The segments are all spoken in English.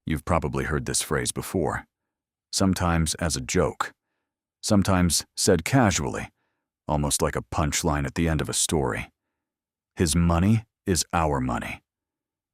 You've probably heard this phrase before, sometimes as a joke, sometimes said casually, almost like a punchline at the end of a story. His money is our money,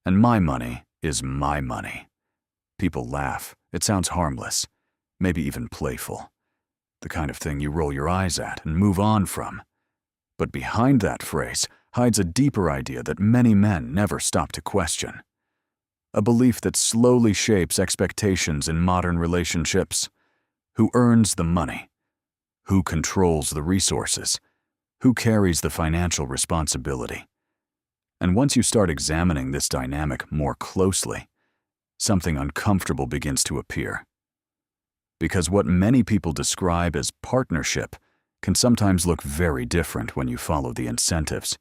and my money is my money. People laugh. It sounds harmless, maybe even playful, the kind of thing you roll your eyes at and move on from. But behind that phrase hides a deeper idea that many men never stop to question. A belief that slowly shapes expectations in modern relationships. Who earns the money? Who controls the resources? Who carries the financial responsibility? And once you start examining this dynamic more closely, something uncomfortable begins to appear. Because what many people describe as partnership can sometimes look very different when you follow the incentives,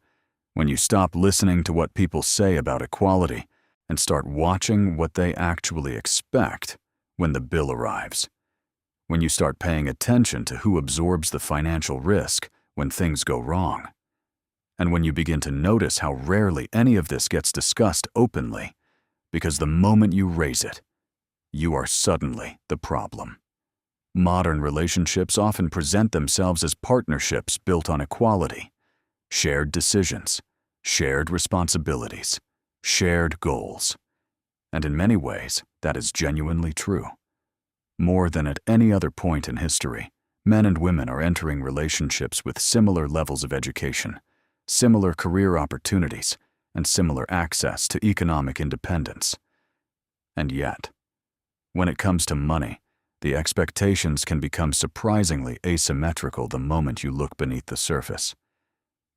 when you stop listening to what people say about equality and start watching what they actually expect when the bill arrives, when you start paying attention to who absorbs the financial risk when things go wrong, and when you begin to notice how rarely any of this gets discussed openly, because the moment you raise it, you are suddenly the problem. Modern relationships often present themselves as partnerships built on equality, shared decisions, shared responsibilities, shared goals. And in many ways, that is genuinely true. More than at any other point in history, men and women are entering relationships with similar levels of education, similar career opportunities, and similar access to economic independence. And yet, when it comes to money, the expectations can become surprisingly asymmetrical the moment you look beneath the surface.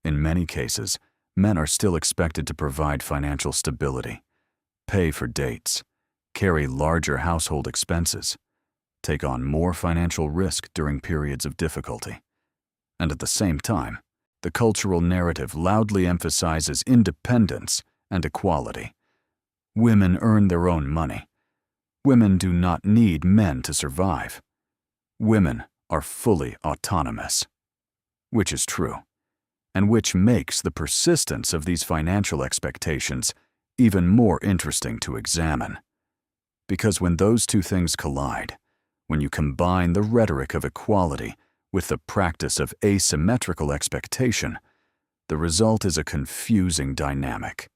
In many cases, men are still expected to provide financial stability, pay for dates, carry larger household expenses, take on more financial risk during periods of difficulty. And at the same time, the cultural narrative loudly emphasizes independence and equality. Women earn their own money. Women do not need men to survive. Women are fully autonomous. Which is true, and which makes the persistence of these financial expectations even more interesting to examine. Because when those two things collide, when you combine the rhetoric of equality with the practice of asymmetrical expectation, the result is a confusing dynamic,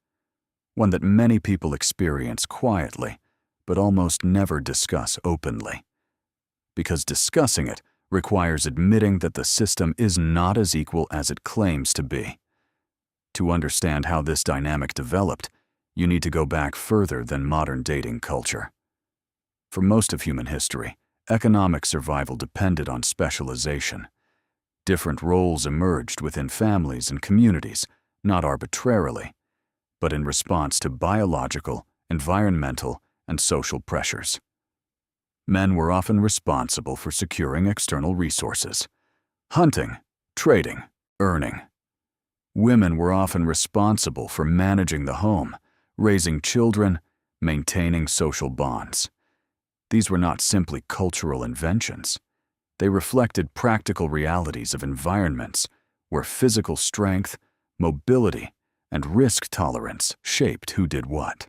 one that many people experience quietly, but almost never discuss openly. Because discussing it requires admitting that the system is not as equal as it claims to be. To understand how this dynamic developed, you need to go back further than modern dating culture. For most of human history, economic survival depended on specialization. Different roles emerged within families and communities, not arbitrarily, but in response to biological, environmental, and social pressures. Men were often responsible for securing external resources, hunting, trading, earning. Women were often responsible for managing the home, raising children, maintaining social bonds. These were not simply cultural inventions. They reflected practical realities of environments where physical strength, mobility, and risk tolerance shaped who did what.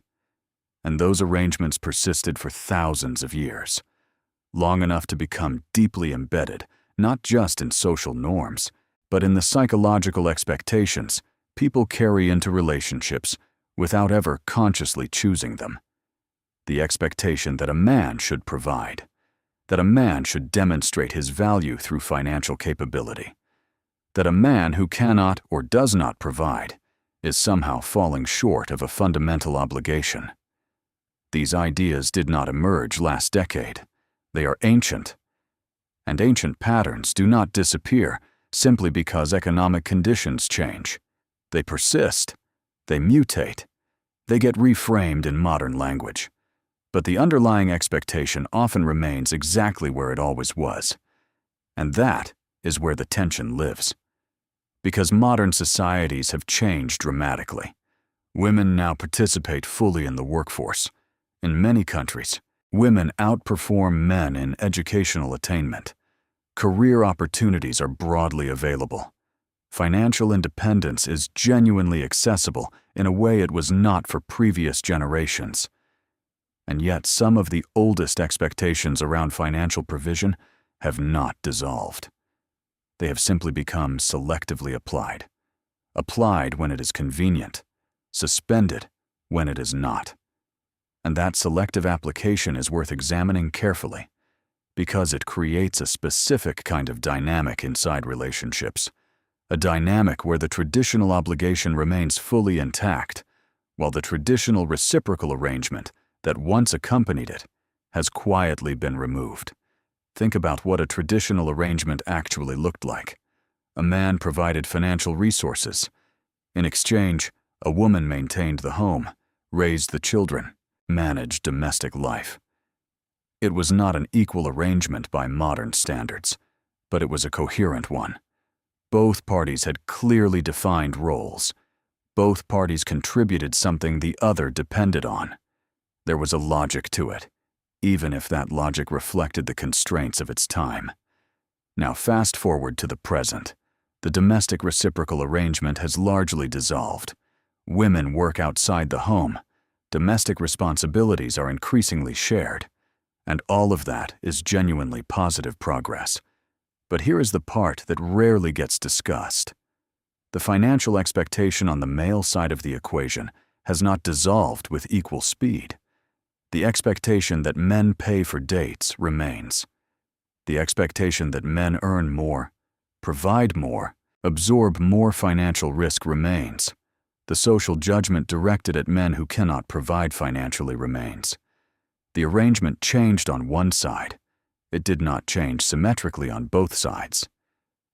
And those arrangements persisted for thousands of years, long enough to become deeply embedded, not just in social norms, but in the psychological expectations people carry into relationships without ever consciously choosing them. The expectation that a man should provide, that a man should demonstrate his value through financial capability, that a man who cannot or does not provide is somehow falling short of a fundamental obligation. These ideas did not emerge last decade. They are ancient. And ancient patterns do not disappear simply because economic conditions change. They persist. They mutate. They get reframed in modern language. But the underlying expectation often remains exactly where it always was. And that is where the tension lives. Because modern societies have changed dramatically. Women now participate fully in the workforce. In many countries, women outperform men in educational attainment. Career opportunities are broadly available. Financial independence is genuinely accessible in a way it was not for previous generations. And yet some of the oldest expectations around financial provision have not dissolved. They have simply become selectively applied. Applied when it is convenient, suspended when it is not. And that selective application is worth examining carefully, because it creates a specific kind of dynamic inside relationships, a dynamic where the traditional obligation remains fully intact, while the traditional reciprocal arrangement that once accompanied it has quietly been removed. Think about what a traditional arrangement actually looked like. A man provided financial resources. In exchange, a woman maintained the home, raised the children, managed domestic life. It was not an equal arrangement by modern standards, but it was a coherent one. Both parties had clearly defined roles. Both parties contributed something the other depended on. There was a logic to it, even if that logic reflected the constraints of its time. Now fast forward to the present. The domestic reciprocal arrangement has largely dissolved. Women work outside the home. Domestic responsibilities are increasingly shared. And all of that is genuinely positive progress. But here is the part that rarely gets discussed. The financial expectation on the male side of the equation has not dissolved with equal speed. The expectation that men pay for dates remains. The expectation that men earn more, provide more, absorb more financial risk remains. The social judgment directed at men who cannot provide financially remains. The arrangement changed on one side. It did not change symmetrically on both sides.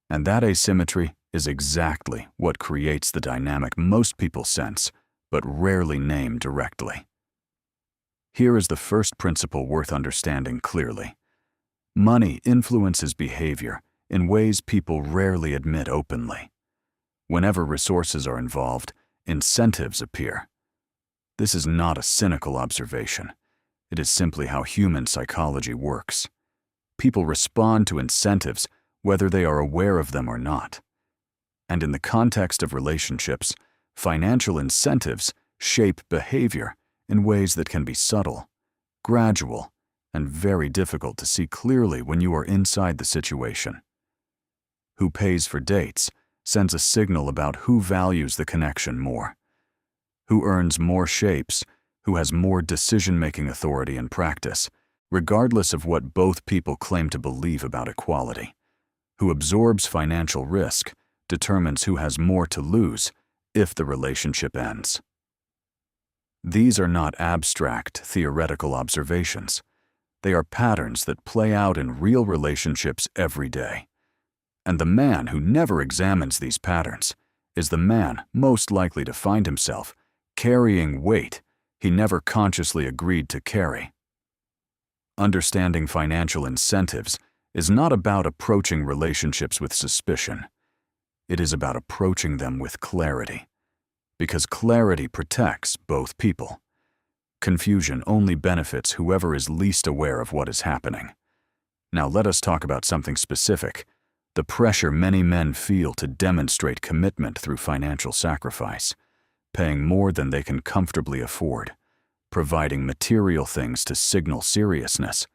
And that asymmetry is exactly what creates the dynamic most people sense, but rarely name directly. Here is the first principle worth understanding clearly. Money influences behavior in ways people rarely admit openly. Whenever resources are involved, incentives appear. This is not a cynical observation. It is simply how human psychology works. People respond to incentives whether they are aware of them or not. And in the context of relationships, financial incentives shape behavior in ways that can be subtle, gradual, and very difficult to see clearly when you are inside the situation. Who pays for dates sends a signal about who values the connection more. Who earns more shapes, who has more decision-making authority and practice, regardless of what both people claim to believe about equality. Who absorbs financial risk determines who has more to lose if the relationship ends. These are not abstract, theoretical observations. They are patterns that play out in real relationships every day. And the man who never examines these patterns is the man most likely to find himself carrying weight he never consciously agreed to carry. Understanding financial incentives is not about approaching relationships with suspicion. It is about approaching them with clarity, because clarity protects both people. Confusion only benefits whoever is least aware of what is happening. Now let us talk about something specific: the pressure many men feel to demonstrate commitment through financial sacrifice, paying more than they can comfortably afford, providing material things to signal seriousness,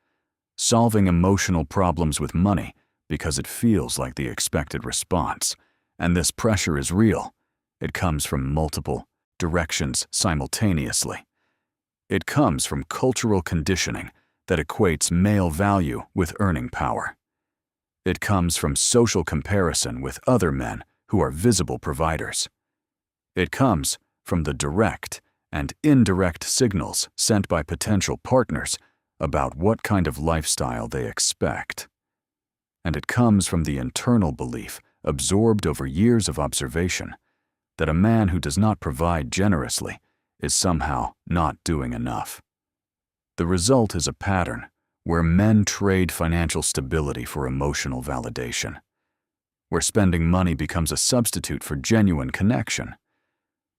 solving emotional problems with money because it feels like the expected response. And this pressure is real. It comes from multiple directions simultaneously. It comes from cultural conditioning that equates male value with earning power. It comes from social comparison with other men who are visible providers. It comes from the direct and indirect signals sent by potential partners about what kind of lifestyle they expect. And it comes from the internal belief, absorbed over years of observation, that a man who does not provide generously is somehow not doing enough. The result is a pattern where men trade financial stability for emotional validation, where spending money becomes a substitute for genuine connection,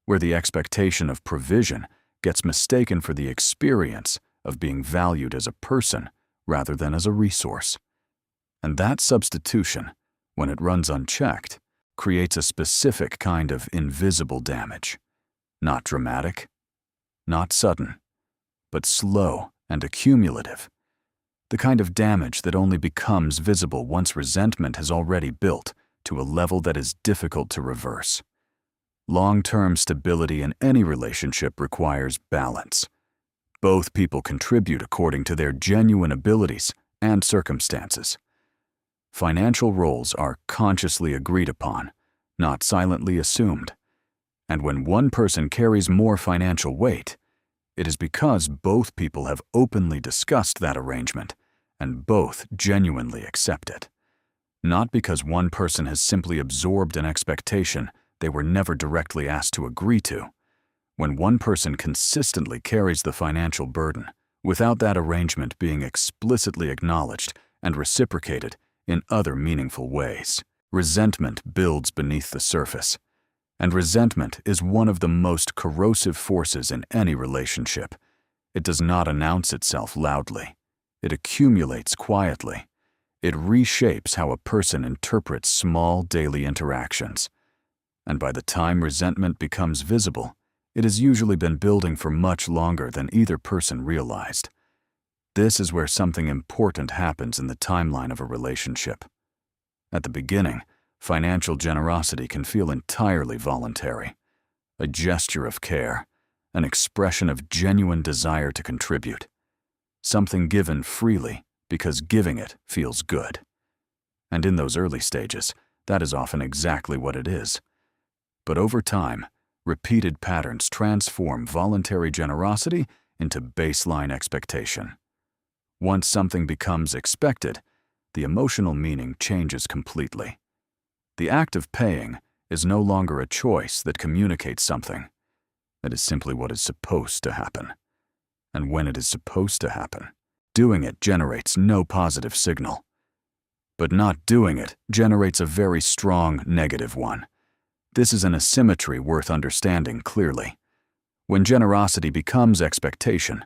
where the expectation of provision gets mistaken for the experience of being valued as a person rather than as a resource. And that substitution, when it runs unchecked, creates a specific kind of invisible damage. Not dramatic, not sudden, but slow and accumulative. The kind of damage that only becomes visible once resentment has already built to a level that is difficult to reverse. Long-term stability in any relationship requires balance. Both people contribute according to their genuine abilities and circumstances. Financial roles are consciously agreed upon, not silently assumed. And when one person carries more financial weight, it is because both people have openly discussed that arrangement and both genuinely accept it. Not because one person has simply absorbed an expectation they were never directly asked to agree to. When one person consistently carries the financial burden without that arrangement being explicitly acknowledged and reciprocated in other meaningful ways, resentment builds beneath the surface. And resentment is one of the most corrosive forces in any relationship. It does not announce itself loudly. It accumulates quietly. It reshapes how a person interprets small daily interactions. And by the time resentment becomes visible, it has usually been building for much longer than either person realized. This is where something important happens in the timeline of a relationship. At the beginning, financial generosity can feel entirely voluntary, a gesture of care, an expression of genuine desire to contribute, something given freely because giving it feels good. And in those early stages, that is often exactly what it is. But over time, repeated patterns transform voluntary generosity into baseline expectation. Once something becomes expected, the emotional meaning changes completely. The act of paying is no longer a choice that communicates something. It is simply what is supposed to happen. And when it is supposed to happen, doing it generates no positive signal. But not doing it generates a very strong negative one. This is an asymmetry worth understanding clearly. When generosity becomes expectation,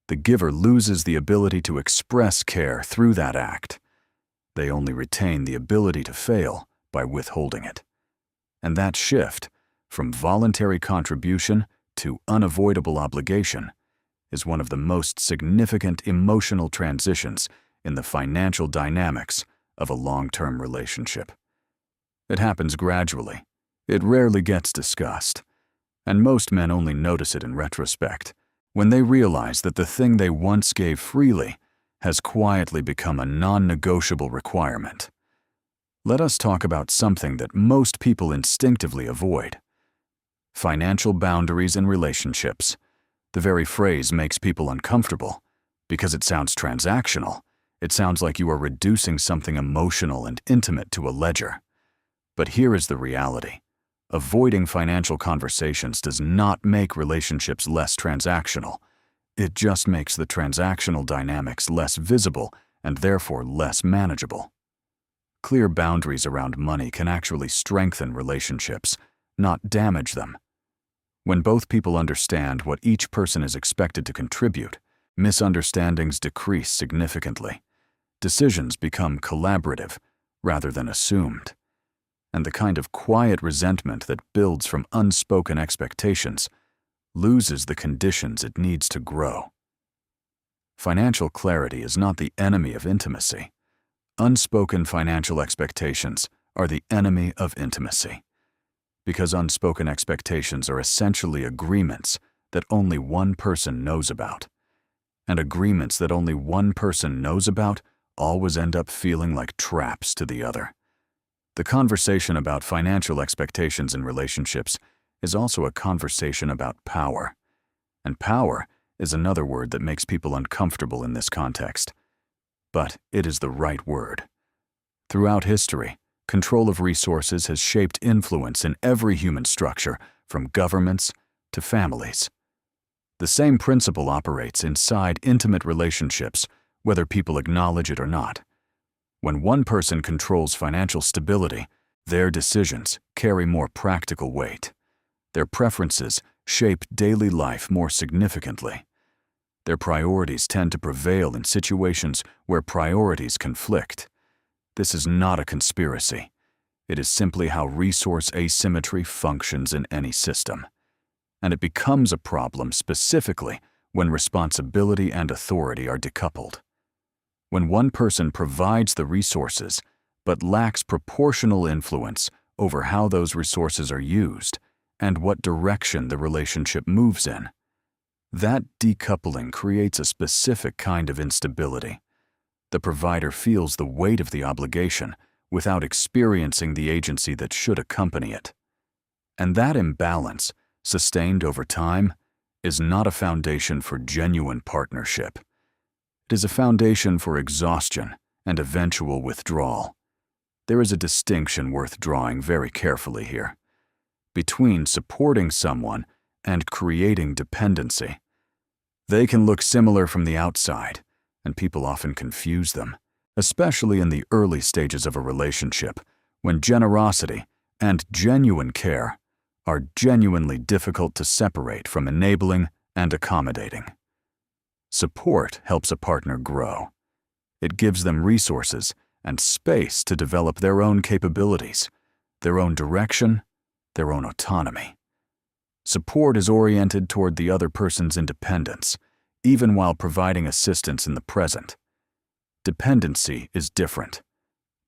the giver loses the ability to express care through that act. They only retain the ability to fail by withholding it. And that shift, from voluntary contribution to unavoidable obligation, is one of the most significant emotional transitions in the financial dynamics of a long-term relationship. It happens gradually. It rarely gets discussed, and most men only notice it in retrospect, when they realize that the thing they once gave freely has quietly become a non-negotiable requirement. Let us talk about something that most people instinctively avoid: financial boundaries in relationships. The very phrase makes people uncomfortable because it sounds transactional. It sounds like you are reducing something emotional and intimate to a ledger. But here is the reality. Avoiding financial conversations does not make relationships less transactional. It just makes the transactional dynamics less visible and therefore less manageable. Clear boundaries around money can actually strengthen relationships, not damage them. When both people understand what each person is expected to contribute, misunderstandings decrease significantly. Decisions become collaborative rather than assumed. And the kind of quiet resentment that builds from unspoken expectations loses the conditions it needs to grow. Financial clarity is not the enemy of intimacy. Unspoken financial expectations are the enemy of intimacy. Because unspoken expectations are essentially agreements that only one person knows about. And agreements that only one person knows about always end up feeling like traps to the other. The conversation about financial expectations in relationships is also a conversation about power. And power is another word that makes people uncomfortable in this context. But it is the right word. Throughout history, control of resources has shaped influence in every human structure, from governments to families. The same principle operates inside intimate relationships, whether people acknowledge it or not. When one person controls financial stability, their decisions carry more practical weight. Their preferences shape daily life more significantly. Their priorities tend to prevail in situations where priorities conflict. This is not a conspiracy. It is simply how resource asymmetry functions in any system. And it becomes a problem specifically when responsibility and authority are decoupled. When one person provides the resources but lacks proportional influence over how those resources are used and what direction the relationship moves in. That decoupling creates a specific kind of instability. The provider feels the weight of the obligation without experiencing the agency that should accompany it. And that imbalance, sustained over time, is not a foundation for genuine partnership. It is a foundation for exhaustion and eventual withdrawal. There is a distinction worth drawing very carefully here between supporting someone and creating dependency. They can look similar from the outside, and people often confuse them, especially in the early stages of a relationship, when generosity and genuine care are genuinely difficult to separate from enabling and accommodating. Support helps a partner grow. It gives them resources and space to develop their own capabilities, their own direction, their own autonomy. Support is oriented toward the other person's independence, even while providing assistance in the present. Dependency is different.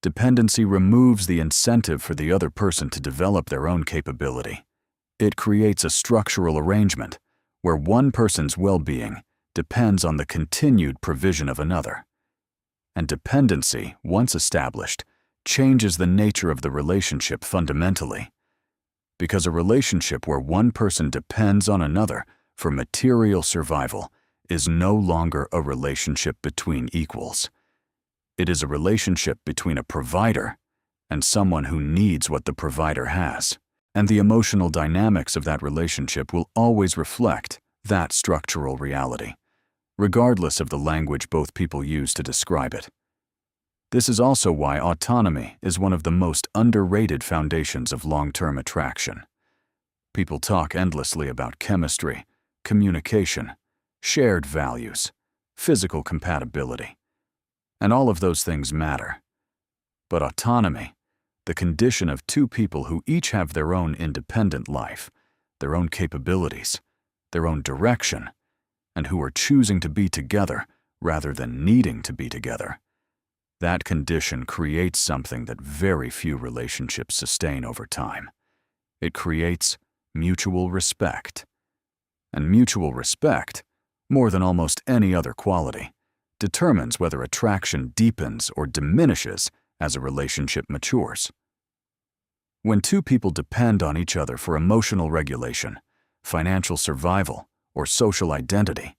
Dependency removes the incentive for the other person to develop their own capability. It creates a structural arrangement where one person's well-being depends on the continued provision of another. And dependency, once established, changes the nature of the relationship fundamentally. Because a relationship where one person depends on another for material survival is no longer a relationship between equals. It is a relationship between a provider and someone who needs what the provider has. And the emotional dynamics of that relationship will always reflect that structural reality, regardless of the language both people use to describe it. This is also why autonomy is one of the most underrated foundations of long-term attraction. People talk endlessly about chemistry, communication, shared values, physical compatibility, and all of those things matter. But autonomy, the condition of two people who each have their own independent life, their own capabilities, their own direction, and who are choosing to be together rather than needing to be together. That condition creates something that very few relationships sustain over time. It creates mutual respect. And mutual respect, more than almost any other quality, determines whether attraction deepens or diminishes as a relationship matures. When two people depend on each other for emotional regulation, financial survival, or social identity,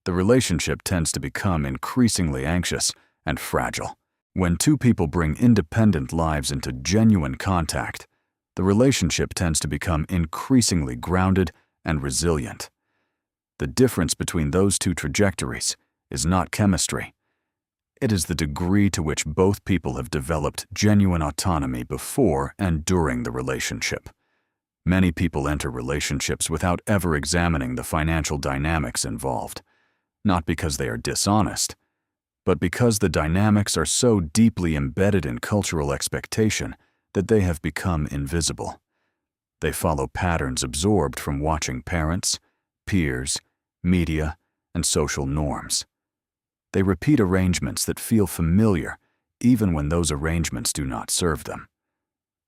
the relationship tends to become increasingly anxious and fragile. When two people bring independent lives into genuine contact, the relationship tends to become increasingly grounded and resilient. The difference between those two trajectories is not chemistry. It is the degree to which both people have developed genuine autonomy before and during the relationship. Many people enter relationships without ever examining the financial dynamics involved, not because they are dishonest, but because the dynamics are so deeply embedded in cultural expectation that they have become invisible. They follow patterns absorbed from watching parents, peers, media, and social norms. They repeat arrangements that feel familiar even when those arrangements do not serve them.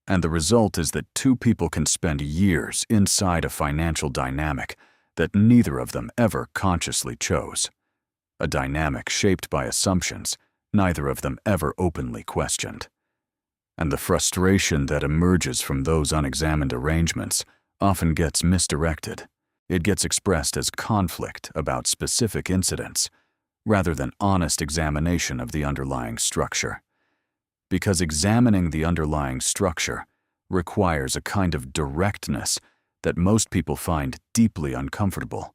And the result is that two people can spend years inside a financial dynamic that neither of them ever consciously chose. A dynamic shaped by assumptions neither of them ever openly questioned. And the frustration that emerges from those unexamined arrangements often gets misdirected. It gets expressed as conflict about specific incidents, rather than honest examination of the underlying structure. Because examining the underlying structure requires a kind of directness that most people find deeply uncomfortable.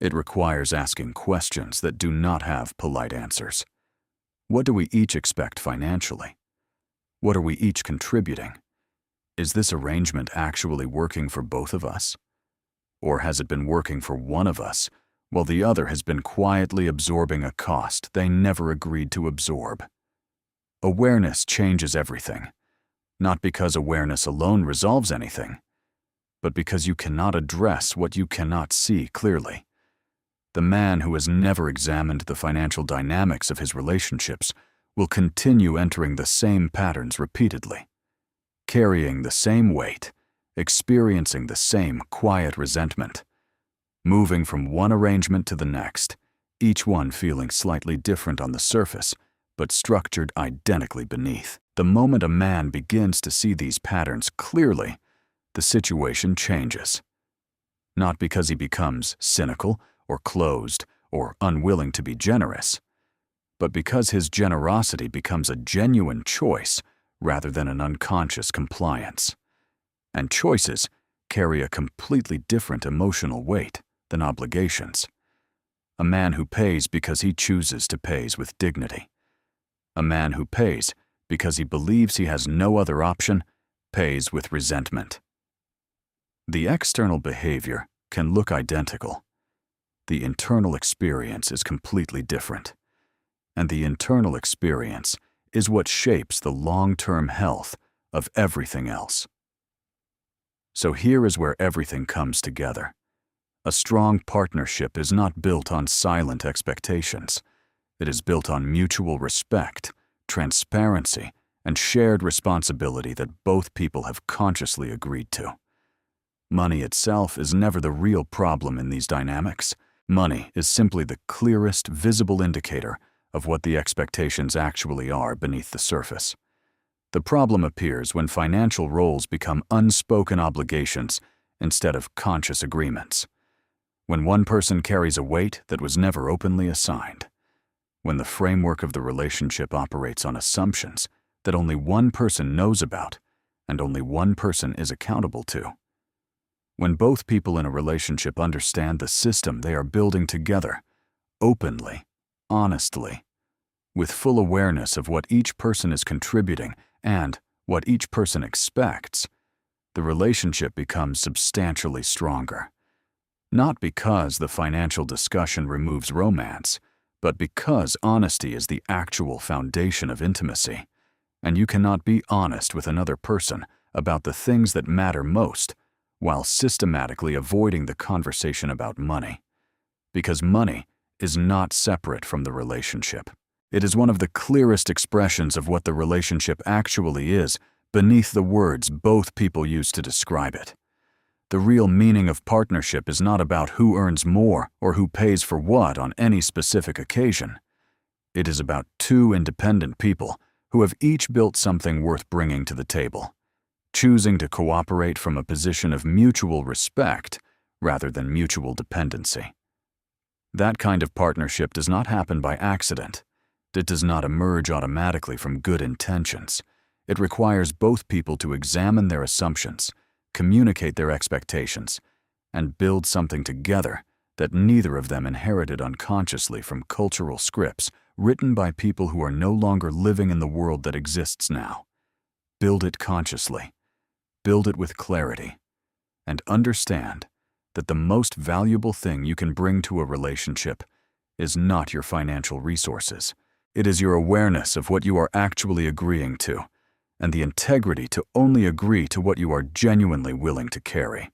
It requires asking questions that do not have polite answers. What do we each expect financially? What are we each contributing? Is this arrangement actually working for both of us? Or has it been working for one of us, while the other has been quietly absorbing a cost they never agreed to absorb? Awareness changes everything, not because awareness alone resolves anything, but because you cannot address what you cannot see clearly. The man who has never examined the financial dynamics of his relationships will continue entering the same patterns repeatedly, carrying the same weight, experiencing the same quiet resentment, moving from one arrangement to the next, each one feeling slightly different on the surface, but structured identically beneath. The moment a man begins to see these patterns clearly, the situation changes. Not because he becomes cynical or closed or unwilling to be generous, but because his generosity becomes a genuine choice rather than an unconscious compliance. And choices carry a completely different emotional weight than obligations. A man who pays because he chooses to pay with dignity. A man who pays because he believes he has no other option pays with resentment. The external behavior can look identical. The internal experience is completely different. And the internal experience is what shapes the long-term health of everything else. So here is where everything comes together. A strong partnership is not built on silent expectations. It is built on mutual respect, transparency, and shared responsibility that both people have consciously agreed to. Money itself is never the real problem in these dynamics. Money is simply the clearest visible indicator of what the expectations actually are beneath the surface. The problem appears when financial roles become unspoken obligations instead of conscious agreements. When one person carries a weight that was never openly assigned. When the framework of the relationship operates on assumptions that only one person knows about and only one person is accountable to. When both people in a relationship understand the system they are building together, openly, honestly, with full awareness of what each person is contributing and what each person expects, the relationship becomes substantially stronger. Not because the financial discussion removes romance, but because honesty is the actual foundation of intimacy, and you cannot be honest with another person about the things that matter most while systematically avoiding the conversation about money. Because money is not separate from the relationship. It is one of the clearest expressions of what the relationship actually is beneath the words both people use to describe it. The real meaning of partnership is not about who earns more or who pays for what on any specific occasion. It is about two independent people who have each built something worth bringing to the table, choosing to cooperate from a position of mutual respect rather than mutual dependency. That kind of partnership does not happen by accident. It does not emerge automatically from good intentions. It requires both people to examine their assumptions, communicate their expectations, and build something together that neither of them inherited unconsciously from cultural scripts written by people who are no longer living in the world that exists now. Build it consciously, build it with clarity, and understand that the most valuable thing you can bring to a relationship is not your financial resources. It is your awareness of what you are actually agreeing to, and the integrity to only agree to what you are genuinely willing to carry.